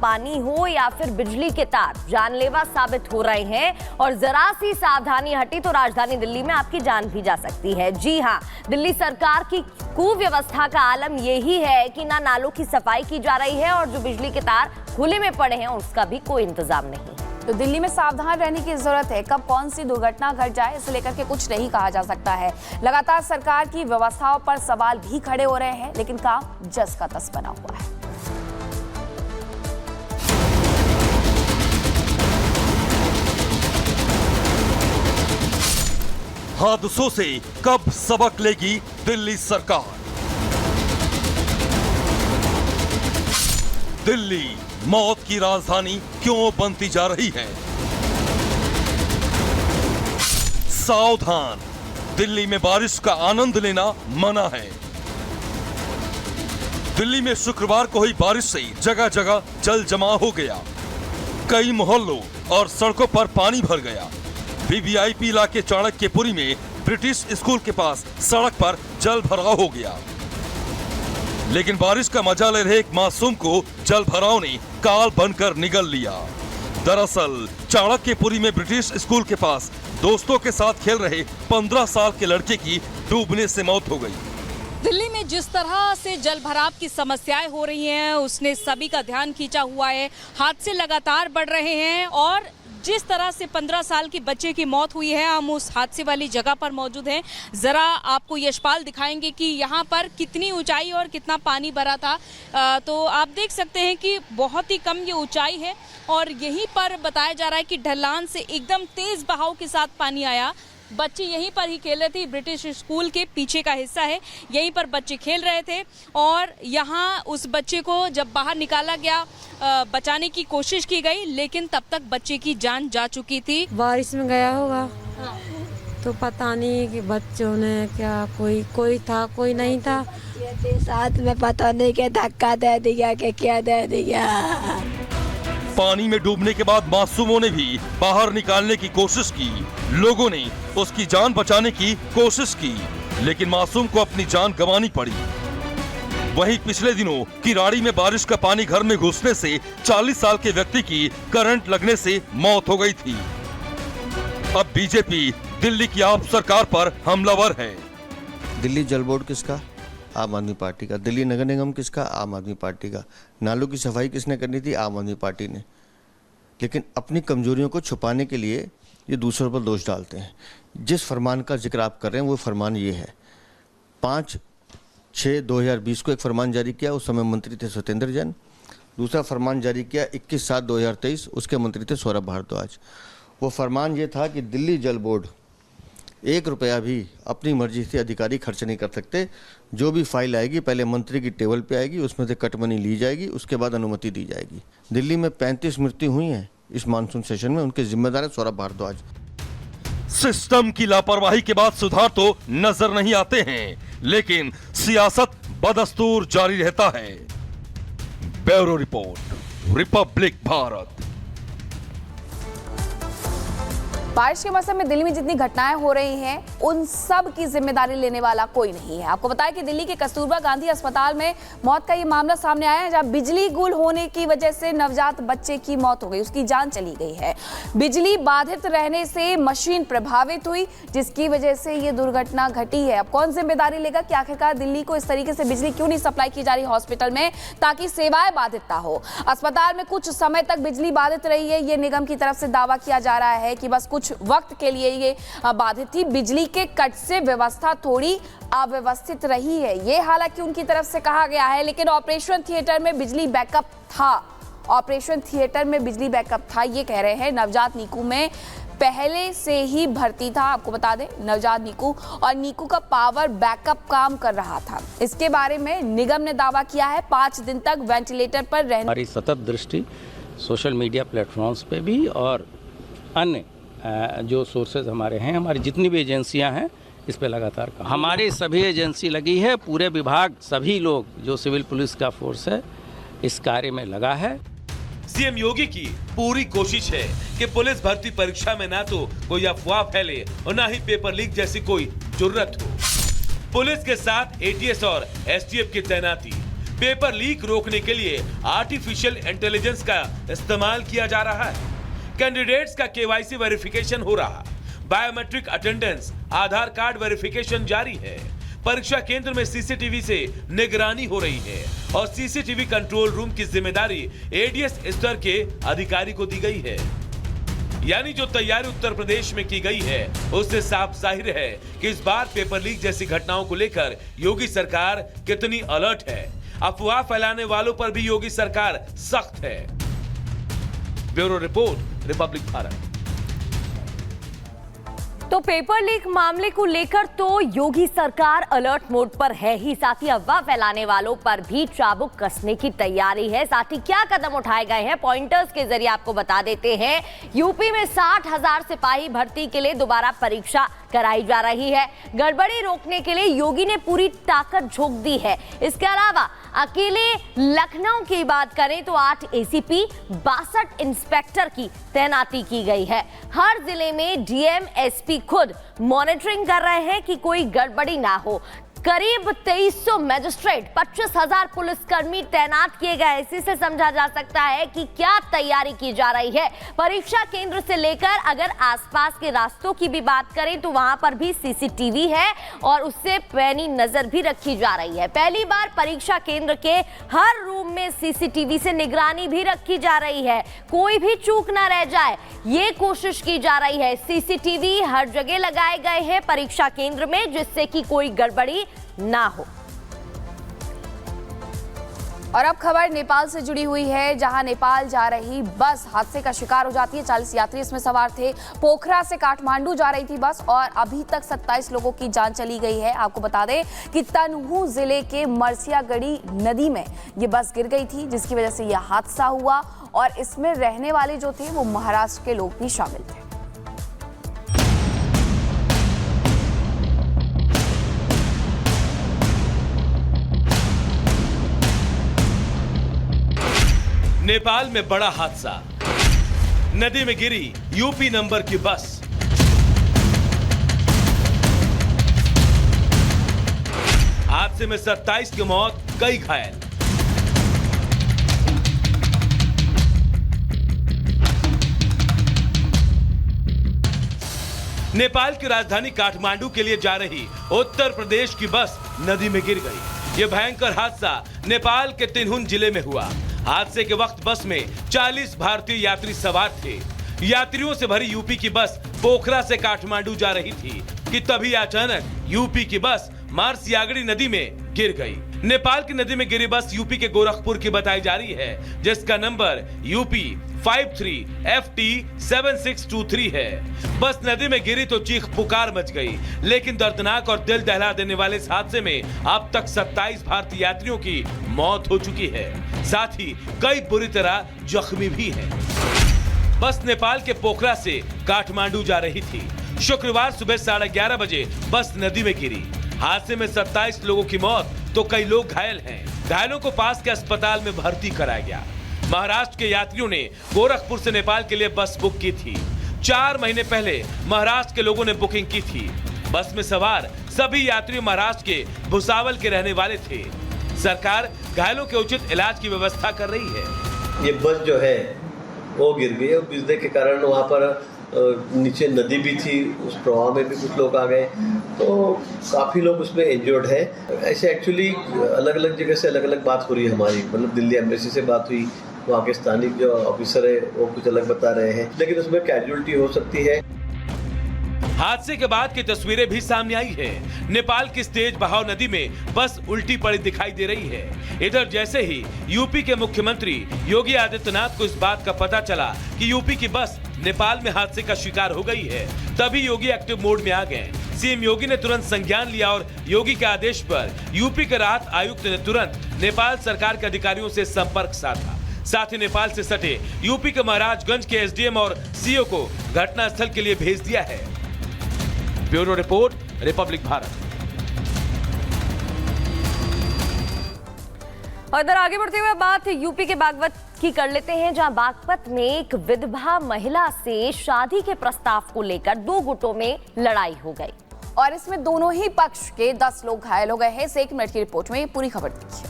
पानी हो या फिर बिजली के तार जानलेवा साबित हो रहे हैं और जरा सी सावधानी हटी तो राजधानी दिल्ली में आपकी जान भी जा सकती है। जी हां, दिल्ली सरकार की कुव्यवस्था का आलम यही है कि ना नालों की सफाई की जा रही है और जो बिजली के तार खुले में पड़े हैं उसका भी कोई इंतजाम नहीं। तो दिल्ली में सावधान रहने की जरूरत है। कब कौन सी दुर्घटना घट जाए इसे लेकर के कुछ नहीं कहा जा सकता है। लगातार सरकार की व्यवस्थाओं पर सवाल भी खड़े हो रहे हैं, लेकिन काम जस का तस बना हुआ है। हादसों से कब सबक लेगी दिल्ली सरकार? दिल्ली मौत की राजधानी क्यों बनती जा रही है? सावधान, दिल्ली में बारिश का आनंद लेना मना है। दिल्ली में शुक्रवार को हुई बारिश से जगह जगह जल जमाव हो गया। कई मोहल्लों और सड़कों पर पानी भर गया। वीवीआईपी इलाके चाणक्यपुरी में ब्रिटिश स्कूल के पास सड़क पर जल भराव हो गया। लेकिन बारिश का मजा ले रहे एक मासूम को जल भराव ने काल बनकर निगल लिया। दरअसल चाणक्यपुरी में ब्रिटिश स्कूल के पास दोस्तों के साथ खेल रहे 15 साल के लड़के की डूबने से मौत हो गई। दिल्ली में जिस तरह से जल भराव की समस्याएं हो रही हैं उसने सभी का ध्यान खींचा हुआ है। हादसे लगातार बढ़ रहे हैं और जिस तरह से 15 साल की बच्चे की मौत हुई है, हम उस हादसे वाली जगह पर मौजूद हैं। जरा आपको यशपाल दिखाएंगे कि यहाँ पर कितनी ऊंचाई और कितना पानी भरा था। तो आप देख सकते हैं कि बहुत ही कम ये ऊंचाई है और यहीं पर बताया जा रहा है कि ढलान से एकदम तेज बहाव के साथ पानी आया। बच्चे यहीं पर ही खेल रहे थे। ब्रिटिश स्कूल के पीछे का हिस्सा है, यहीं पर बच्चे खेल रहे थे और यहाँ उस बच्चे को जब बाहर निकाला गया, बचाने की कोशिश की गई, लेकिन तब तक बच्चे की जान जा चुकी थी। बारिश में गया होगा। तो पता नहीं कि बच्चों ने क्या, कोई था कोई नहीं था साथ में, पता नहीं क्या धक्का दे दिया कि क्या दे दिया। पानी में डूबने के बाद मासूमों ने भी बाहर निकालने की कोशिश की। लोगों ने उसकी जान बचाने की कोशिश की, लेकिन मासूम को अपनी जान गंवानी पड़ी। वहीं पिछले दिनों किराड़ी में बारिश का पानी घर में घुसने से 40 साल के व्यक्ति की करंट लगने से मौत हो गई थी। अब बीजेपी दिल्ली की आप सरकार पर हमलावर है। दिल्ली जल बोर्ड किसका? आम आदमी पार्टी का। दिल्ली नगर निगम किसका? आम आदमी पार्टी का। नालों की सफाई किसने करनी थी? आम आदमी पार्टी ने। लेकिन अपनी कमजोरियों को छुपाने के लिए ये दूसरों पर दोष डालते हैं। जिस फरमान का जिक्र आप कर रहे हैं वो फरमान ये है। 5/6/2020 को एक फरमान जारी किया, उस समय मंत्री थे सत्येंद्र जैन। दूसरा फरमान जारी किया 21/7/2023, उसके मंत्री थे सौरभ भारद्वाज। वो फरमान ये था कि दिल्ली जल बोर्ड 1 रुपया भी अपनी मर्जी से अधिकारी खर्च नहीं कर सकते। जो भी फाइल आएगी पहले मंत्री की टेबल पे आएगी, उसमें से कट मनी ली जाएगी, उसके बाद अनुमति दी जाएगी। दिल्ली में 35 मृत्यु हुई हैं इस मानसून सेशन में, उनके जिम्मेदार है सौरभ भारद्वाज। सिस्टम की लापरवाही के बाद सुधार तो नजर नहीं आते हैं, लेकिन सियासत बदस्तूर जारी रहता है। Bureau report, Republic Bharat. बारिश के मौसम में दिल्ली में जितनी घटनाएं हो रही हैं, उन सब की जिम्मेदारी लेने वाला कोई नहीं है। आपको बताया कि दिल्ली के कस्तूरबा गांधी अस्पताल में मौत का ये मामला सामने आया है, जहां बिजली गुल होने की वजह से नवजात बच्चे की मौत हो गई, उसकी जान चली गई है। बिजली बाधित रहने से मशीन प्रभावित हुई, जिसकी वजह से ये दुर्घटना घटी है। अब कौन जिम्मेदारी लेगा कि आखिरकार दिल्ली को इस तरीके से बिजली क्यों नहीं सप्लाई की जा रही हॉस्पिटल में, ताकि सेवाएं बाधित ना हो। अस्पताल में कुछ समय तक बिजली बाधित रही है, ये निगम की तरफ से दावा किया जा रहा है कि बस कुछ वक्त के लिए ये बाधित थी। बिजली के कट से व्यवस्था थोड़ी अव्यवस्थित रही है, ये हालांकि उनकी तरफ से कहा गया है, लेकिन ऑपरेशन थिएटर में बिजली बैकअप था। ऑपरेशन थिएटर में बिजली बैकअप था, ये कह रहे हैं। नवजात नीकू में पहले से ही भर्ती था, आपको बता दें, नवजात नीकू, और नीकू का पावर बैकअप काम कर रहा था। इसके बारे में निगम ने दावा किया है 5 दिन तक वेंटिलेटर पर रहने। हमारी सतत दृष्टि सोशल मीडिया प्लेटफॉर्म्स पे भी और अन्य जो सोर्सेज हमारे हैं, हमारी जितनी भी एजेंसियां हैं, इस पे लगातार हमारी सभी एजेंसी लगी है। पूरे विभाग, सभी लोग, जो सिविल पुलिस का फोर्स है, इस कार्य में लगा है। सीएम योगी की पूरी कोशिश है कि पुलिस भर्ती परीक्षा में ना तो कोई अफवाह फैले और ना ही पेपर लीक जैसी कोई जुर्रत हो। पुलिस के साथ एटीएस और एसटीएफ की तैनाती, पेपर लीक रोकने के लिए आर्टिफिशियल इंटेलिजेंस का इस्तेमाल किया जा रहा है। कैंडिडेट्स का केवाईसी वेरिफिकेशन हो रहा, बायोमेट्रिक अटेंडेंस, आधार कार्ड वेरिफिकेशन जारी है। परीक्षा केंद्र में सीसीटीवी से निगरानी हो रही है और सीसीटीवी कंट्रोल रूम की जिम्मेदारी एडीएस स्तर के अधिकारी को दी गई है। यानी जो तैयारी उत्तर प्रदेश में की गई है उससे साफ जाहिर है कि इस बार पेपर लीक जैसी घटनाओं को लेकर योगी सरकार कितनी अलर्ट है। अफवाह फैलाने वालों पर भी योगी सरकार सख्त है। Bureau report, Republic Bharat. तो पेपर लीक मामले को लेकर तो योगी सरकार अलर्ट मोड पर है ही, साथ ही अफवाह फैलाने वालों पर भी चाबुक कसने की तैयारी है। साथ ही क्या कदम उठाए गए हैं पॉइंटर्स के जरिए आपको बता देते हैं। यूपी में 60,000 सिपाही भर्ती के लिए दोबारा परीक्षा कराई जा रही है। गड़बड़ी रोकने के लिए योगी ने पूरी ताकत झोंक दी है। इसके अलावा अकेले लखनऊ की बात करें तो 8 एसीपी, 62 इंस्पेक्टर की तैनाती की गई है। हर जिले में डीएम, एसपी खुद मॉनिटरिंग कर रहे हैं कि कोई गड़बड़ी ना हो। करीब 2300 मजिस्ट्रेट, 25,000 पुलिसकर्मी तैनात किए गए। इसी से समझा जा सकता है कि क्या तैयारी की जा रही है। परीक्षा केंद्र से लेकर अगर आसपास के रास्तों की भी बात करें तो वहां पर भी सीसीटीवी है और उससे पैनी नजर भी रखी जा रही है। पहली बार परीक्षा केंद्र के हर रूम में सीसीटीवी से निगरानी भी रखी जा रही है, कोई भी चूक ना रह जाए, ये कोशिश की जा रही है। सीसीटीवी हर जगह लगाए गए हैं परीक्षा केंद्र में, जिससे कि कोई गड़बड़ी ना हो। और अब खबर नेपाल से जुड़ी हुई है, जहां नेपाल जा रही बस हादसे का शिकार हो जाती है। 40 यात्री इसमें सवार थे। पोखरा से काठमांडू जा रही थी बस और अभी तक 27 लोगों की जान चली गई है। आपको बता दें कि तनहू जिले के मरसियागढ़ी नदी में ये बस गिर गई थी, जिसकी वजह से यह हादसा हुआ और इसमें रहने वाले जो थे वो महाराष्ट्र के लोग भी शामिल थे। नेपाल में बड़ा हादसा, नदी में गिरी यूपी नंबर की बस। हादसे में 27 की मौत, कई घायल। नेपाल की राजधानी काठमांडू के लिए जा रही उत्तर प्रदेश की बस नदी में गिर गई। यह भयंकर हादसा नेपाल के तिनहुन जिले में हुआ। हादसे के वक्त बस में 40 भारतीय यात्री सवार थे। यात्रियों से भरी यूपी की बस पोखरा से काठमांडू जा रही थी कि तभी अचानक यूपी की बस मरसियागढ़ी नदी में गिर गई। नेपाल की नदी में गिरी बस यूपी के गोरखपुर की बताई जा रही है, जिसका नंबर यूपी 53FT7623 है। बस नदी में गिरी तो चीख पुकार मच गई, लेकिन दर्दनाक और दिल दहला देने वाले इस हादसे में अब तक 27 भारतीय यात्रियों की मौत हो चुकी है, साथ ही कई बुरी तरह जख्मी भी हैं। बस नेपाल के पोखरा से काठमांडू जा रही थी। शुक्रवार सुबह 11:30 बजे बस नदी में गिरी। हादसे में 27 लोगों की मौत तो कई लोग घायल हैं। घायलों को पास के अस्पताल में भर्ती कराया गया। महाराष्ट्र के यात्रियों ने गोरखपुर से नेपाल के लिए बस बुक की थी। 4 महीने पहले महाराष्ट्र के लोगों ने बुकिंग की थी। बस में सवार सभी यात्री महाराष्ट्र के भुसावल के रहने वाले थे। सरकार घायलों के उचित इलाज की व्यवस्था कर रही है। ये बस जो है वो गिर गई और गिरने के कारण वहाँ पर नीचे नदी भी थी, उस प्रवाह में भी कुछ लोग आ गए, तो काफ़ी लोग उसमें इंजर्ड है। ऐसे एक्चुअली अलग अलग जगह से अलग अलग बात हो रही है हमारी, मतलब दिल्ली एम्बेसी से बात हुई, वहाँ के स्थानिक जो ऑफिसर है वो कुछ अलग बता रहे हैं, लेकिन उसमें कैजुअलिटी हो सकती है। हादसे के बाद की तस्वीरें भी सामने आई है। नेपाल की तेज बहाव नदी में बस उल्टी पड़ी दिखाई दे रही है। इधर जैसे ही यूपी के मुख्यमंत्री योगी आदित्यनाथ को इस बात का पता चला कि यूपी की बस नेपाल में हादसे का शिकार हो गई है, तभी योगी एक्टिव मोड में आ गए। सीएम योगी ने तुरंत संज्ञान लिया और योगी के आदेश पर यूपी के राहत आयुक्त ने तुरंत नेपाल सरकार के अधिकारियों से संपर्क साधा। साथ ही नेपाल से सटे यूपी के महाराजगंज के एसडीएम और सीओ को घटनास्थल के लिए भेज दिया है। Bureau report, Republic Bharat. और इधर आगे बढ़ते हुए बात यूपी के बागपत की कर लेते हैं, जहां बागपत में एक विधवा महिला से शादी के प्रस्ताव को लेकर 2 गुटों में लड़ाई हो गई और इसमें दोनों ही पक्ष के 10 लोग घायल हो गए हैं। 1 मिनट की रिपोर्ट में पूरी खबर देखिए।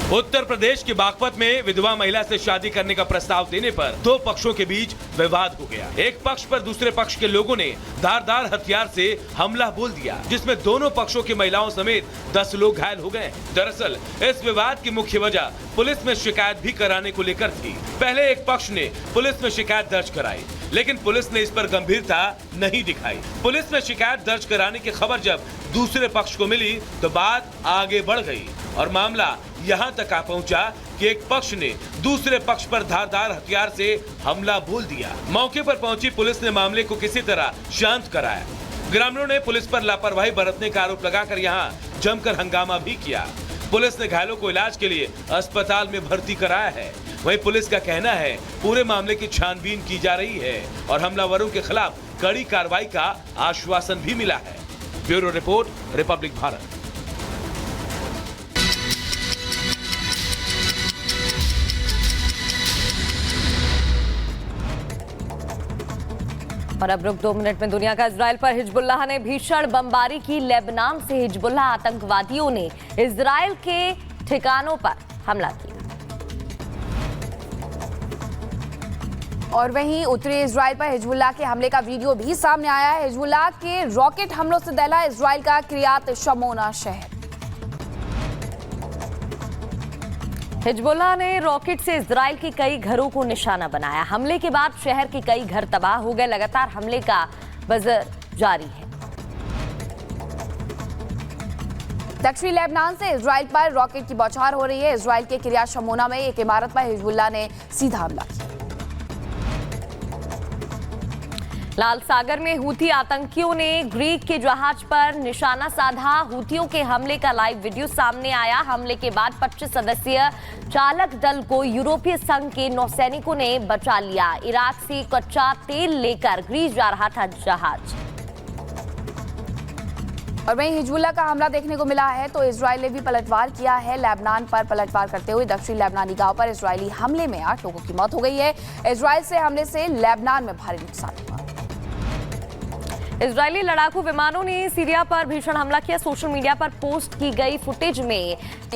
उत्तर प्रदेश के बागपत में विधवा महिला से शादी करने का प्रस्ताव देने पर दो पक्षों के बीच विवाद हो गया। एक पक्ष पर दूसरे पक्ष के लोगों ने धारदार हथियार से हमला बोल दिया, जिसमें दोनों पक्षों की महिलाओं समेत 10 लोग घायल हो गए। दरअसल इस विवाद की मुख्य वजह पुलिस में शिकायत भी कराने को लेकर थी। पहले एक पक्ष ने पुलिस में शिकायत दर्ज कराई, लेकिन पुलिस ने इस पर गंभीरता नहीं दिखाई। पुलिस में शिकायत दर्ज कराने की खबर जब दूसरे पक्ष को मिली तो बात आगे बढ़ गई और मामला यहाँ तक आ पहुँचा कि एक पक्ष ने दूसरे पक्ष पर धारदार हथियार से हमला बोल दिया। मौके पर पहुंची पुलिस ने मामले को किसी तरह शांत कराया। ग्रामीणों ने पुलिस पर लापरवाही बरतने का आरोप लगाकर यहाँ जमकर हंगामा भी किया। पुलिस ने घायलों को इलाज के लिए अस्पताल में भर्ती कराया है। वहीं पुलिस का कहना है पूरे मामले की छानबीन की जा रही है और हमलावरों के खिलाफ कड़ी कार्रवाई का आश्वासन भी मिला है। Bureau report, Republic Bharat. और अब रुक 2 मिनट में दुनिया का इजराइल पर हिजबुल्लाह ने भीषण बमबारी की। लेबनान से हिजबुल्लाह आतंकवादियों ने इजराइल के ठिकानों पर हमला किया। और वहीं उत्तरी इजराइल पर हिजबुल्लाह के हमले का वीडियो भी सामने आया है। हिजबुल्लाह के रॉकेट हमलों से दहला इजराइल का किर्यात शमोना शहर। हिजबुल्लाह ने रॉकेट से इजराइल के कई घरों को निशाना बनाया। हमले के बाद शहर के कई घर तबाह हो गए। लगातार हमले का बजर जारी है। दक्षिणी लेबनान से इजराइल पर रॉकेट की बौछार हो रही है। इजराइल के किर्यात शमोना में एक इमारत पर हिजबुल्लाह ने सीधा हमला किया। लाल सागर में हूथी आतंकियों ने ग्रीक के जहाज पर निशाना साधा। हूथियों के हमले का लाइव वीडियो सामने आया। हमले के बाद 25 सदस्यीय चालक दल को यूरोपीय संघ के नौसैनिकों ने बचा लिया। इराक से कच्चा तेल लेकर ग्रीस जा रहा था जहाज। और वहीं हिजबुल्लाह का हमला देखने को मिला है तो इजराइल ने भी पलटवार किया है। लेबनान पर पलटवार करते हुए दक्षिणी लेबनानी गांव पर इजरायली हमले में 8 लोगों की मौत हो गई है। इजराइल से हमले से लेबनान में भारी नुकसान हुआ। इजरायली लड़ाकू विमानों ने सीरिया पर भीषण हमला किया। सोशल मीडिया पर पोस्ट की गई फुटेज में